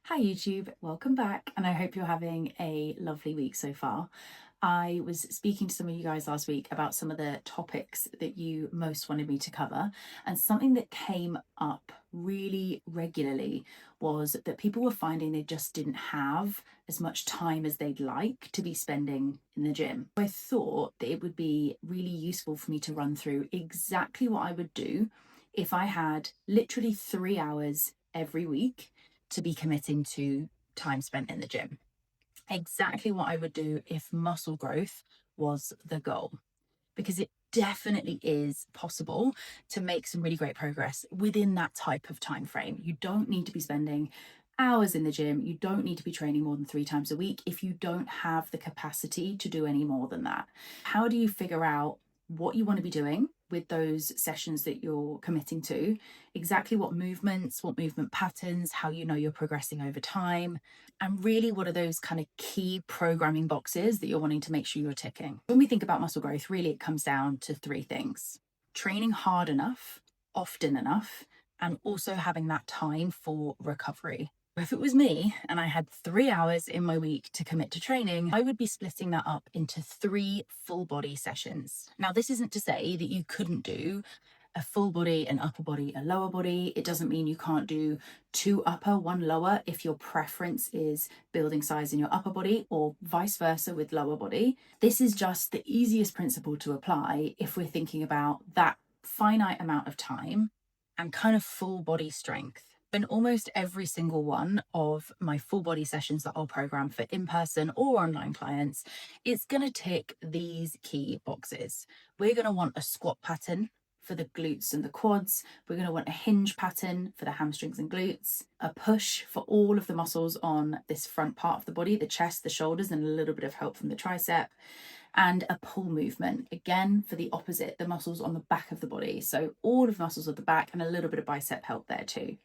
Hi YouTube, welcome back, and I hope you're having a lovely week so far. I was speaking to some of you guys last week about some of the topics that you most wanted me to cover, and something that came up really regularly was that people were finding they just didn't have as much time as they'd like to be spending in the gym. I thought that it would be really useful for me to run through exactly what I would do if I had literally 3 hours every week to be committing to time spent in the gym. Exactly what I would do if muscle growth was the goal, because it definitely is possible to make some really great progress within that type of time frame. You don't need to be spending hours in the gym. You don't need to be training more than 3 times a week if you don't have the capacity to do any more than that. How do you figure out what you want to be doing with those sessions that you're committing to, exactly what movements, what movement patterns, how you know you're progressing over time, and really what are those kind of key programming boxes that you're wanting to make sure you're ticking? When we think about muscle growth, really it comes down to three things: training hard enough, often enough, and also having that time for recovery. If it was me and I had 3 hours in my week to commit to training, I would be splitting that up into 3 full body sessions. Now, this isn't to say that you couldn't do a full body, an upper body, a lower body. It doesn't mean you can't do 2 upper, 1 lower if your preference is building size in your upper body, or vice versa with lower body. This is just the easiest principle to apply if we're thinking about that finite amount of time and kind of full body strength. In almost every single one of my full body sessions that I'll program for in-person or online clients, it's going to tick these key boxes. We're going to want a squat pattern for the glutes and the quads. We're going to want a hinge pattern for the hamstrings and glutes, a push for all of the muscles on this front part of the body, the chest, the shoulders, and a little bit of help from the tricep, and a pull movement, again, for the opposite, the muscles on the back of the body. So all of the muscles of the back and a little bit of bicep help there too.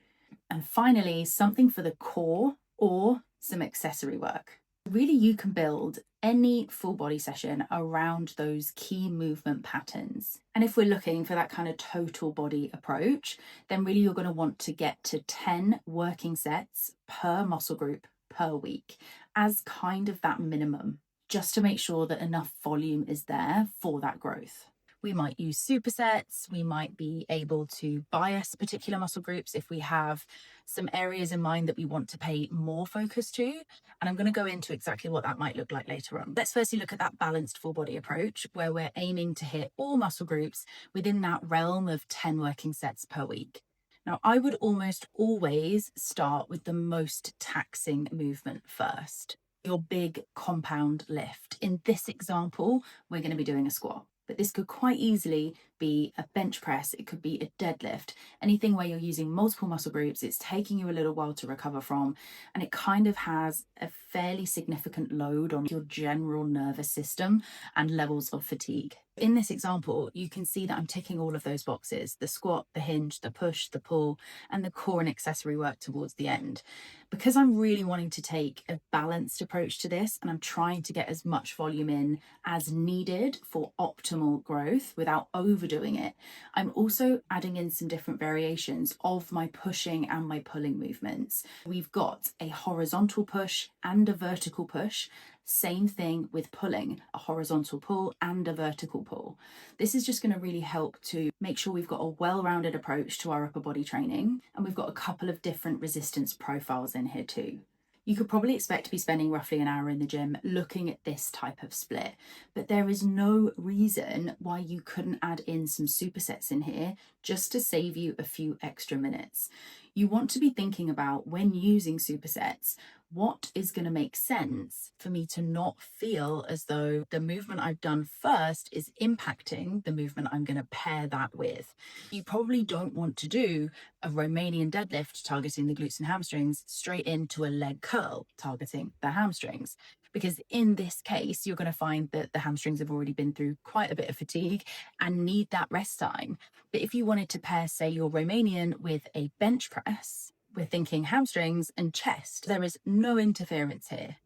And finally, something for the core or some accessory work. Really, you can build any full body session around those key movement patterns. And if we're looking for that kind of total body approach, then really you're going to want to get to 10 working sets per muscle group per week as kind of that minimum, just to make sure that enough volume is there for that growth. We might use supersets. We might be able to bias particular muscle groups if we have some areas in mind that we want to pay more focus to. And I'm going to go into exactly what that might look like later on. Let's firstly look at that balanced full body approach where we're aiming to hit all muscle groups within that realm of 10 working sets per week. Now, I would almost always start with the most taxing movement first, your big compound lift. In this example, we're going to be doing a squat. But this could quite easily be a bench press, it could be a deadlift, anything where you're using multiple muscle groups, it's taking you a little while to recover from, and it kind of has a fairly significant load on your general nervous system and levels of fatigue. In this example, you can see that I'm ticking all of those boxes: the squat, the hinge, the push, the pull, and the core and accessory work towards the end. Because I'm really wanting to take a balanced approach to this, and I'm trying to get as much volume in as needed for optimal growth without overdoing it, I'm also adding in some different variations of my pushing and my pulling movements. We've got a horizontal push and a vertical push. Same thing with pulling, a horizontal pull and a vertical pull. This is just going to really help to make sure we've got a well-rounded approach to our upper body training, and we've got a couple of different resistance profiles in here too. You could probably expect to be spending roughly an hour in the gym looking at this type of split, but there is no reason why you couldn't add in some supersets in here just to save you a few extra minutes. You want to be thinking about, when using supersets, what is going to make sense for me to not feel as though the movement I've done first is impacting the movement I'm going to pair that with. You probably don't want to do a Romanian deadlift targeting the glutes and hamstrings straight into a leg curl targeting the hamstrings, because in this case, you're going to find that the hamstrings have already been through quite a bit of fatigue and need that rest time. But if you wanted to pair, say, your Romanian with a bench press, we're thinking hamstrings and chest. There is no interference here,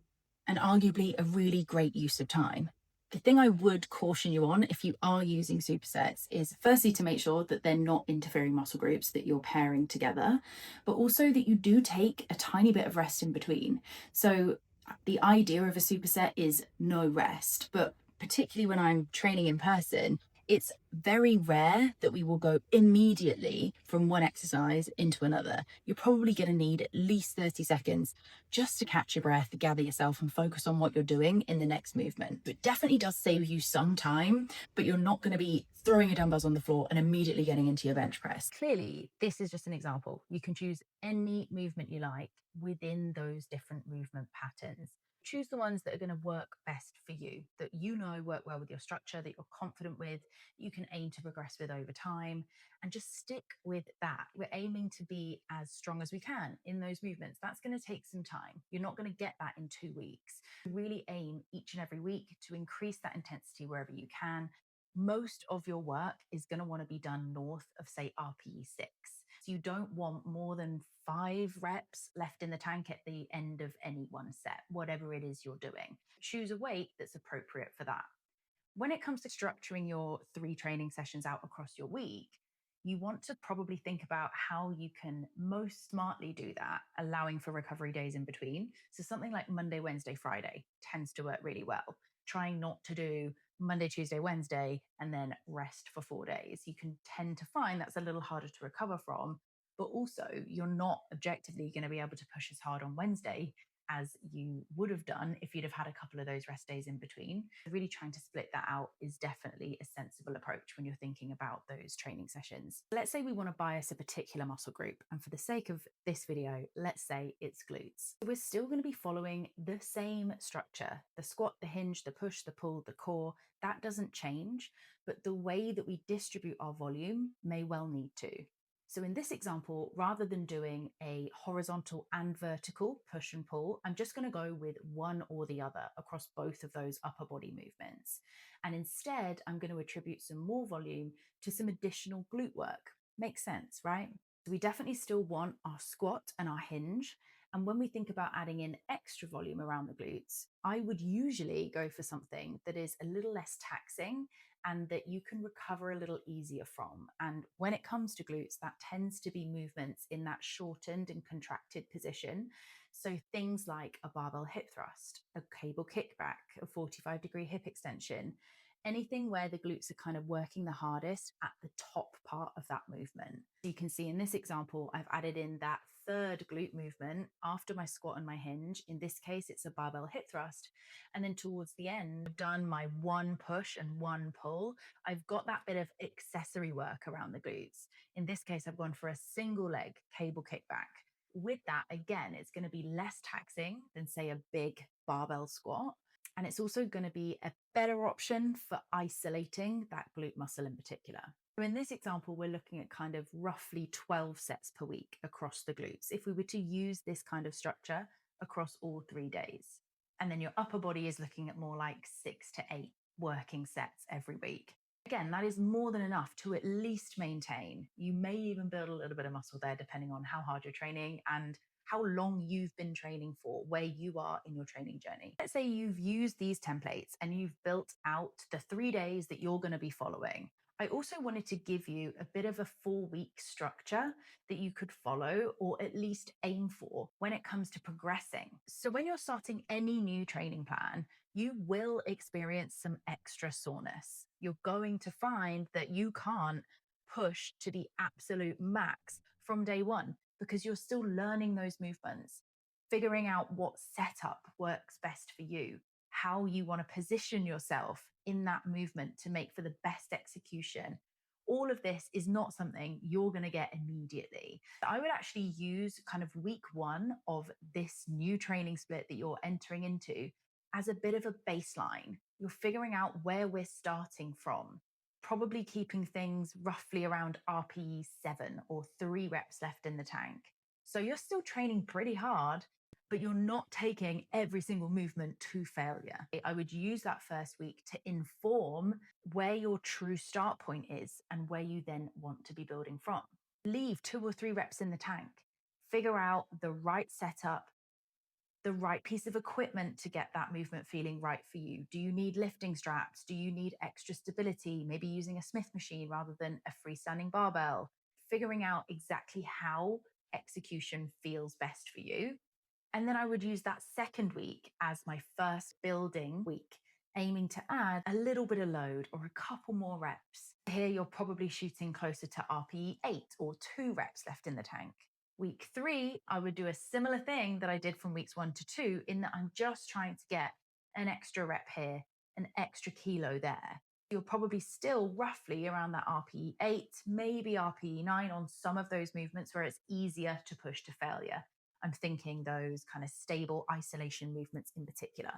and arguably a really great use of time. The thing I would caution you on if you are using supersets is firstly to make sure that they're not interfering muscle groups that you're pairing together, but also that you do take a tiny bit of rest in between. So the idea of a superset is no rest, but particularly when I'm training in person, it's very rare that we will go immediately from one exercise into another. You're probably going to need at least 30 seconds just to catch your breath, gather yourself, and focus on what you're doing in the next movement. It definitely does save you some time, but you're not going to be throwing your dumbbells on the floor and immediately getting into your bench press. Clearly, this is just an example. You can choose any movement you like within those different movement patterns. Choose the ones that are going to work best for you, that you know work well with your structure, that you're confident with, you can aim to progress with over time, and just stick with that. We're aiming to be as strong as we can in those movements. That's going to take some time. You're not going to get that in 2 weeks. Really aim each and every week to increase that intensity wherever you can. Most of your work is going to want to be done north of, say, RPE 6. So you don't want more than 5 reps left in the tank at the end of any one set, whatever it is you're doing. Choose a weight that's appropriate for that. When it comes to structuring your 3 training sessions out across your week, you want to probably think about how you can most smartly do that, allowing for recovery days in between. So something like Monday, Wednesday, Friday tends to work really well. Trying not to do Monday, Tuesday, Wednesday, and then rest for 4 days. You can tend to find that's a little harder to recover from, but also you're not objectively going to be able to push as hard on Wednesday as you would have done if you'd have had a couple of those rest days in between. Really trying to split that out is definitely a sensible approach when you're thinking about those training sessions. Let's say we want to bias a particular muscle group, and for the sake of this video, let's say it's glutes. We're still going to be following the same structure: the squat, the hinge, the push, the pull, the core. That doesn't change, but the way that we distribute our volume may well need to. So in this example, rather than doing a horizontal and vertical push and pull, I'm just going to go with one or the other across both of those upper body movements. And instead, I'm going to attribute some more volume to some additional glute work. Makes sense, right? So we definitely still want our squat and our hinge. And when we think about adding in extra volume around the glutes, I would usually go for something that is a little less taxing and that you can recover a little easier from. And when it comes to glutes, that tends to be movements in that shortened and contracted position. So things like a barbell hip thrust, a cable kickback, a 45-degree hip extension, anything where the glutes are kind of working the hardest at the top part of that movement. You can see in this example, I've added in that third glute movement after my squat and my hinge. In this case, it's a barbell hip thrust. And then towards the end, I've done my one push and one pull. I've got that bit of accessory work around the glutes. In this case, I've gone for a single leg cable kickback. With that, again, it's going to be less taxing than, say, a big barbell squat. And it's also going to be a better option for isolating that glute muscle in particular. So in this example, we're looking at kind of roughly 12 sets per week across the glutes if we were to use this kind of structure across all 3 days. And then your upper body is looking at more like 6 to 8 working sets every week. Again, that is more than enough to at least maintain. You may even build a little bit of muscle there, depending on how hard you're training and how long you've been training for, where you are in your training journey. Let's say you've used these templates and you've built out the 3 days that you're going to be following. I also wanted to give you a bit of a 4-week structure that you could follow or at least aim for when it comes to progressing. So when you're starting any new training plan, you will experience some extra soreness. You're going to find that you can't push to the absolute max from day one because you're still learning those movements, figuring out what setup works best for you, how you want to position yourself in that movement to make for the best execution. All of this is not something you're going to get immediately. I would actually use kind of week 1 of this new training split that you're entering into as a bit of a baseline. You're figuring out where we're starting from, probably keeping things roughly around RPE 7 or 3 reps left in the tank. So you're still training pretty hard, but you're not taking every single movement to failure. I would use that first week to inform where your true start point is and where you then want to be building from. Leave 2 or 3 reps in the tank. Figure out the right setup, the right piece of equipment to get that movement feeling right for you. Do you need lifting straps? Do you need extra stability? Maybe using a Smith machine rather than a freestanding barbell. Figuring out exactly how execution feels best for you. And then I would use that second week as my first building week, aiming to add a little bit of load or a couple more reps. Here, you're probably shooting closer to RPE 8 or 2 reps left in the tank. Week 3, I would do a similar thing that I did from weeks 1 to 2, in that I'm just trying to get an extra rep here, an extra kilo there. You're probably still roughly around that RPE 8, maybe RPE 9 on some of those movements where it's easier to push to failure. I'm thinking those kind of stable isolation movements in particular.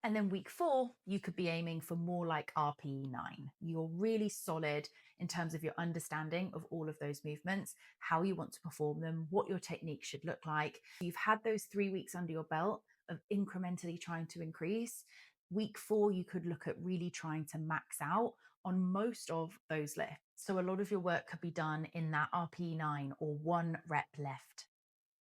And then week 4, you could be aiming for more like RPE 9. You're really solid in terms of your understanding of all of those movements, how you want to perform them, what your technique should look like. You've had those 3 weeks under your belt of incrementally trying to increase. Week 4, you could look at really trying to max out on most of those lifts. So a lot of your work could be done in that RPE 9 or 1 rep left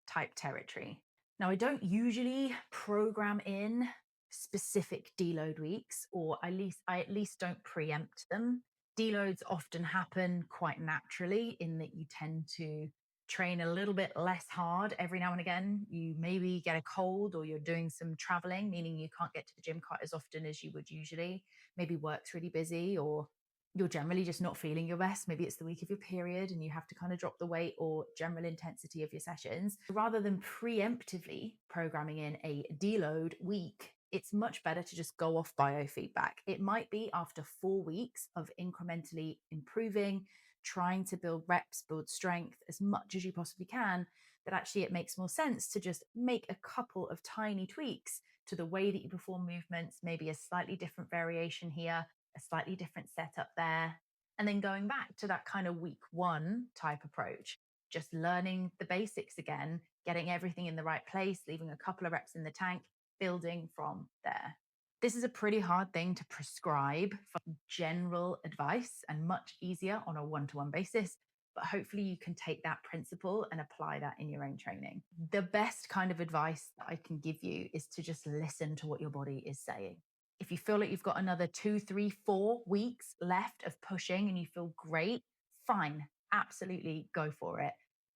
type territory. Now, I don't usually program in specific deload weeks, or I at least don't preempt them. Deloads often happen quite naturally in that you tend to train a little bit less hard every now and again. You maybe get a cold or you're doing some traveling, meaning you can't get to the gym quite as often as you would usually. Maybe work's really busy, or you're generally just not feeling your best. Maybe it's the week of your period and you have to kind of drop the weight or general intensity of your sessions. Rather than preemptively programming in a deload week, it's much better to just go off biofeedback. It might be after 4 weeks of incrementally improving, trying to build reps, build strength as much as you possibly can, that actually it makes more sense to just make a couple of tiny tweaks to the way that you perform movements, maybe a slightly different variation here, a slightly different setup there. And then going back to that kind of week 1 type approach, just learning the basics again, getting everything in the right place, leaving a couple of reps in the tank, building from there. This is a pretty hard thing to prescribe for general advice and much easier on a one-to-one basis. But hopefully you can take that principle and apply that in your own training. The best kind of advice that I can give you is to just listen to what your body is saying. If you feel like you've got another 2, 3, 4 weeks left of pushing and you feel great, fine, absolutely go for it.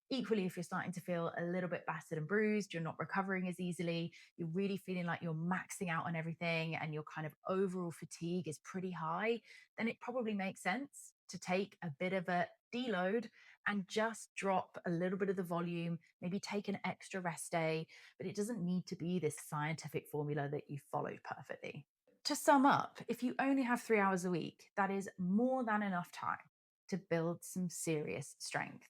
Equally, if you're starting to feel a little bit battered and bruised, you're not recovering as easily, you're really feeling like you're maxing out on everything and your kind of overall fatigue is pretty high, then it probably makes sense to take a bit of a deload and just drop a little bit of the volume, maybe take an extra rest day, but it doesn't need to be this scientific formula that you follow perfectly. To sum up, if you only have 3 hours a week, that is more than enough time to build some serious strength.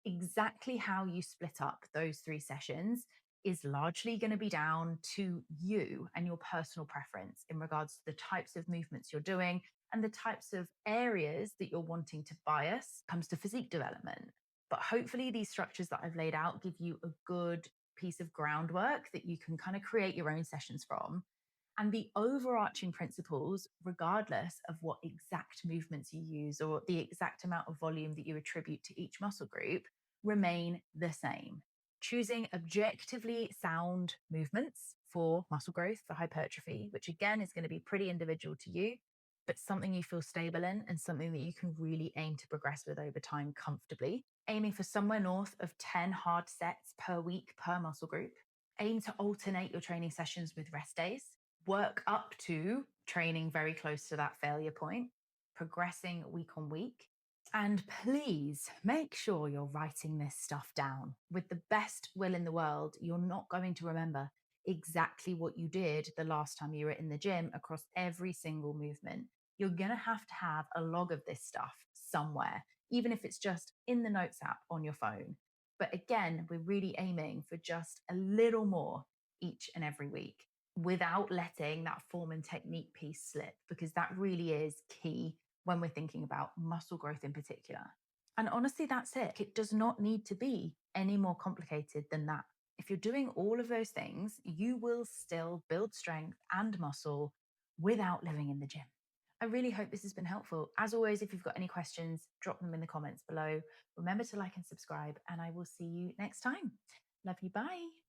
Exactly how you split up those 3 sessions is largely going to be down to you and your personal preference in regards to the types of movements you're doing and the types of areas that you're wanting to bias comes to physique development. But hopefully these structures that I've laid out give you a good piece of groundwork that you can kind of create your own sessions from. And the overarching principles, regardless of what exact movements you use or the exact amount of volume that you attribute to each muscle group, remain the same. Choosing objectively sound movements for muscle growth, for hypertrophy, which again is going to be pretty individual to you, but something you feel stable in and something that you can really aim to progress with over time comfortably. Aiming for somewhere north of 10 hard sets per week per muscle group. Aim to alternate your training sessions with rest days. Work up to training very close to that failure point, progressing week on week. And please make sure you're writing this stuff down. With the best will in the world, you're not going to remember exactly what you did the last time you were in the gym across every single movement. You're going to have a log of this stuff somewhere, even if it's just in the notes app on your phone. But again, we're really aiming for just a little more each and every week without letting that form and technique piece slip, because that really is key when we're thinking about muscle growth in particular. And honestly, that's it. It does not need to be any more complicated than that. If you're doing all of those things, you will still build strength and muscle without living in the gym. I really hope this has been helpful. As always, if you've got any questions, drop them in the comments below. Remember to like and subscribe, and I will see you next time. Love you. Bye.